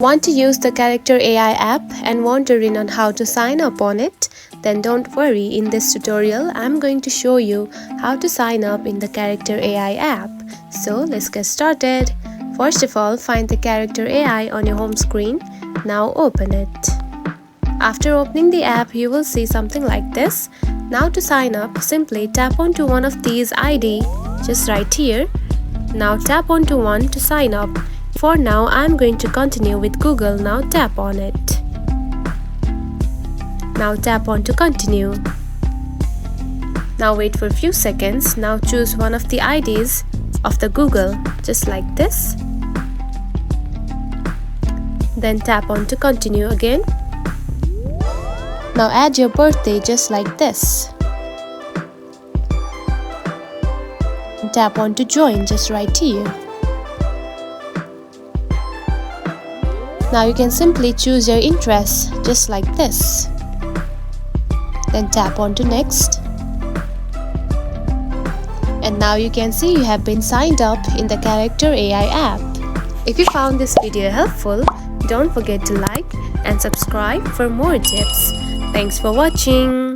Want to use the Character AI app and wondering on how to sign up on it? Then don't worry, in this tutorial I'm going to show you how to sign up in the Character AI app. So let's get started. First of all, find the Character AI on your home screen. Now open it. After opening the app, you will see something like this. Now to sign up, simply tap onto one of these ID just right here. Now tap onto one to sign up. For now, I'm going to continue with Google. Now tap on it. Now tap on to continue. Now wait for a few seconds. Now choose one of the IDs of the Google, just like this. Then tap on to continue again. Now add your birthday just like this. Tap on to join just right here. Now you can simply choose your interests just like this. Then tap on to next. And now you can see you have been signed up in the Character AI app. If you found this video helpful, don't forget to like and subscribe for more tips. Thanks for watching.